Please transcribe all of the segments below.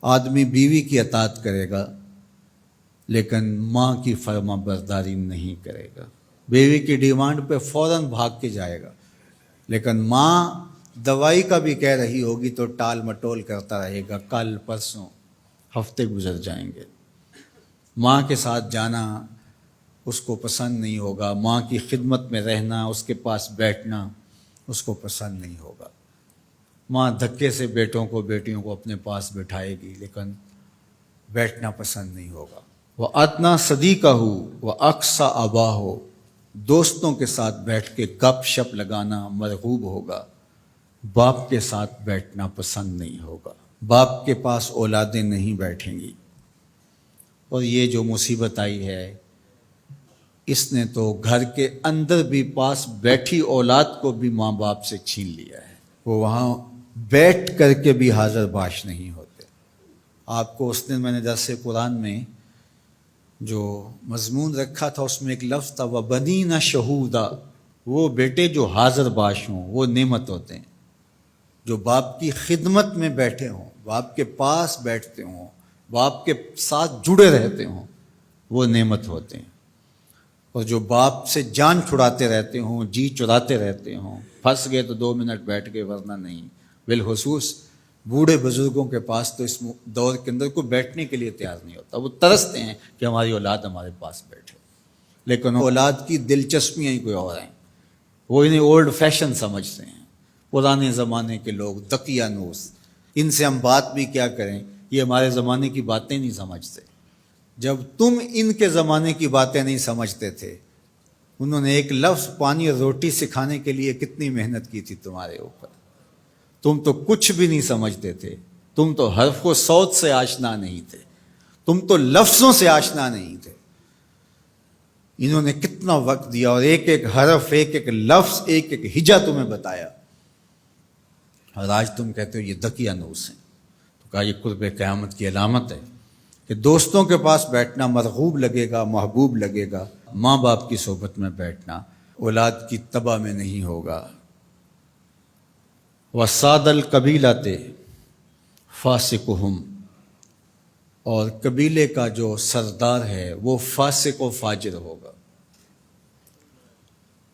آدمی بیوی کی اطاعت کرے گا لیکن ماں کی فرما برداری نہیں کرے گا، بیوی کی ڈیمانڈ پہ فوراً بھاگ کے جائے گا، لیکن ماں دوائی کا بھی کہہ رہی ہوگی تو ٹال مٹول کرتا رہے گا، کل پرسوں ہفتے گزر جائیں گے، ماں کے ساتھ جانا اس کو پسند نہیں ہوگا، ماں کی خدمت میں رہنا، اس کے پاس بیٹھنا اس کو پسند نہیں ہوگا۔ ماں دھکے سے بیٹوں کو بیٹیوں کو اپنے پاس بٹھائے گی لیکن بیٹھنا پسند نہیں ہوگا۔ وہ ادنا صدیقہ ہو وہ اقصا آبا ہو، دوستوں کے ساتھ بیٹھ کے گپ شپ لگانا مرغوب ہوگا، باپ کے ساتھ بیٹھنا پسند نہیں ہوگا۔ باپ کے پاس اولادیں نہیں بیٹھیں گی، اور یہ جو مصیبت آئی ہے اس نے تو گھر کے اندر بھی پاس بیٹھی اولاد کو بھی ماں باپ سے چھین لیا ہے، وہ وہاں بیٹھ کر کے بھی حاضر باش نہیں ہوتے۔ آپ کو اس دن میں نے درس قرآن میں جو مضمون رکھا تھا اس میں ایک لفظ تھا وَبَنِينَ شَهُودًا، وہ بیٹے جو حاضر باش ہوں وہ نعمت ہوتے ہیں، جو باپ کی خدمت میں بیٹھے ہوں، باپ کے پاس بیٹھتے ہوں، باپ کے ساتھ جڑے رہتے ہوں، وہ نعمت ہوتے ہیں، اور جو باپ سے جان چھڑاتے رہتے ہوں، جی چراتے رہتے ہوں، پھنس گئے تو 2 منٹ بیٹھ گئے ورنہ نہیں۔ بالخصوص بوڑھے بزرگوں کے پاس تو اس دور کے اندر کوئی بیٹھنے کے لیے تیار نہیں ہوتا، وہ ترستے ہیں کہ ہماری اولاد ہمارے پاس بیٹھے، لیکن اولاد کی دلچسپیاں ہی کوئی اور ہیں، وہ انہیں اولڈ فیشن سمجھتے ہیں، پرانے زمانے کے لوگ دقیانوس، ان سے ہم بات بھی کیا کریں، یہ ہمارے زمانے کی باتیں نہیں سمجھتے۔ جب تم ان کے زمانے کی باتیں نہیں سمجھتے تھے، انہوں نے ایک لفظ پانی اور روٹی سکھانے کے لیے کتنی محنت کی تھی تمہارے اوپر، تم تو کچھ بھی نہیں سمجھتے تھے، تم تو حرف و صوت سے آشنا نہیں تھے، تم تو لفظوں سے آشنا نہیں تھے، انہوں نے کتنا وقت دیا اور ایک ایک حرف، ایک ایک لفظ، ایک ایک ہجا تمہیں بتایا، اور آج تم کہتے ہو یہ دقیانوس ہیں۔ تو کہا یہ قرب قیامت کی علامت ہے کہ دوستوں کے پاس بیٹھنا مرغوب لگے گا، محبوب لگے گا، ماں باپ کی صحبت میں بیٹھنا اولاد کی تباہ میں نہیں ہوگا۔ وَسَادَ الْقَبِيلَةِ فَاسِقُهُمْ، اور قبیلے کا جو سردار ہے وہ فاسق و فاجر ہوگا۔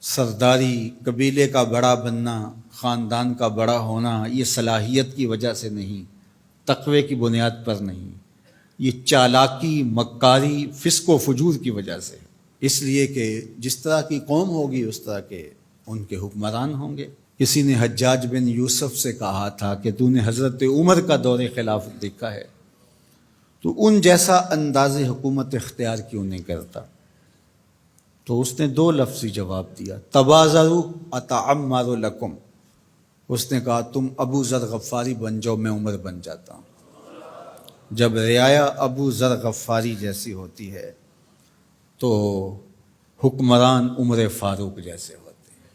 سرداری، قبیلے کا بڑا بننا، خاندان کا بڑا ہونا، یہ صلاحیت کی وجہ سے نہیں، تقوی کی بنیاد پر نہیں، یہ چالاکی، مکاری، فسق و فجور کی وجہ سے، اس لیے کہ جس طرح کی قوم ہوگی اس طرح کے ان کے حکمران ہوں گے۔ کسی نے حجاج بن یوسف سے کہا تھا کہ تو نے حضرت عمر کا دور خلافت دیکھا ہے، تو ان جیسا انداز حکومت اختیار کیوں نہیں کرتا؟ تو اس نے 2 لفظی جواب دیا، تبازروا اتعمر لکم، اس نے کہا تم ابو ذر غفاری بن جاؤ، میں عمر بن جاتا ہوں۔ جب رعایا ابو ذر غفاری جیسی ہوتی ہے تو حکمران عمر فاروق جیسے ہوتے ہیں۔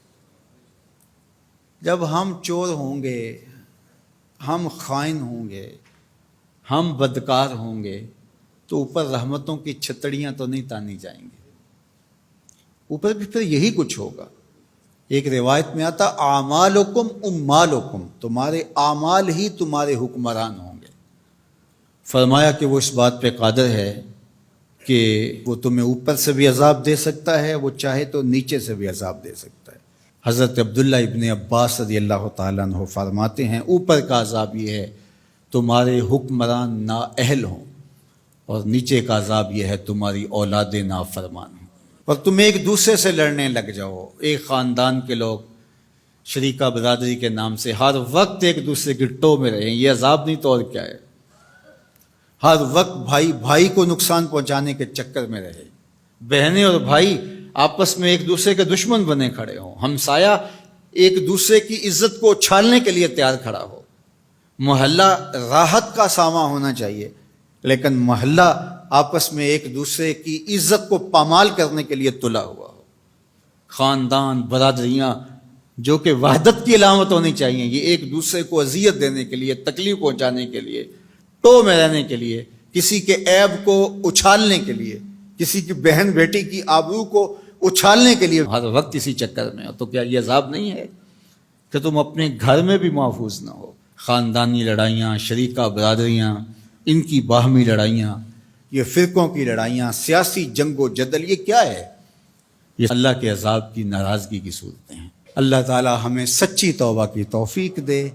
جب ہم چور ہوں گے، ہم خائن ہوں گے، ہم بدکار ہوں گے تو اوپر رحمتوں کی چھتڑیاں تو نہیں تانی جائیں گے، اوپر بھی پھر یہی کچھ ہوگا۔ ایک روایت میں آتا اعمالکم امالکم، تمہارے اعمال ہی تمہارے حکمران ہوں گے۔ فرمایا کہ وہ اس بات پہ قادر ہے کہ وہ تمہیں اوپر سے بھی عذاب دے سکتا ہے، وہ چاہے تو نیچے سے بھی عذاب دے سکتا ہے۔ حضرت عبداللہ ابن عباس رضی اللہ تعالیٰ عنہ فرماتے ہیں اوپر کا عذاب یہ ہے تمہارے حکمران نااہل ہوں، اور نیچے کا عذاب یہ ہے تمہاری اولادیں نافرمان ہوں، اور تم ایک دوسرے سے لڑنے لگ جاؤ، ایک خاندان کے لوگ شریکہ برادری کے نام سے ہر وقت ایک دوسرے کی ٹو میں رہیں، یہ عذاب نہیں تو اور کیا ہے؟ ہر وقت بھائی بھائی کو نقصان پہنچانے کے چکر میں رہے، بہنیں اور بھائی آپس میں ایک دوسرے کے دشمن بنے کھڑے ہوں، ہمسایہ ایک دوسرے کی عزت کو اچھالنے کے لیے تیار کھڑا ہو، محلہ راحت کا ساما ہونا چاہیے لیکن محلہ آپس میں ایک دوسرے کی عزت کو پامال کرنے کے لیے تلا ہوا ہو، خاندان، برادریاں جو کہ وحدت کی علامت ہونی چاہیے، یہ ایک دوسرے کو اذیت دینے کے لیے، تکلیف پہنچانے کے لیے، ٹو میں رہنے کے لیے، کسی کے عیب کو اچھالنے کے لیے، کسی کی بہن بیٹی کی آبرو کو اچھالنے کے لیے ہر وقت اسی چکر میں ہو، تو کیا یہ عذاب نہیں ہے کہ تم اپنے گھر میں بھی محفوظ نہ ہو؟ خاندانی لڑائیاں، شریکہ برادریاں، ان کی باہمی لڑائیاں، یہ فرقوں کی لڑائیاں، سیاسی جنگ و جدل، یہ کیا ہے؟ یہ اللہ کے عذاب کی ناراضگی کی صورتیں ہیں۔ اللہ تعالی ہمیں سچی توبہ کی توفیق دے۔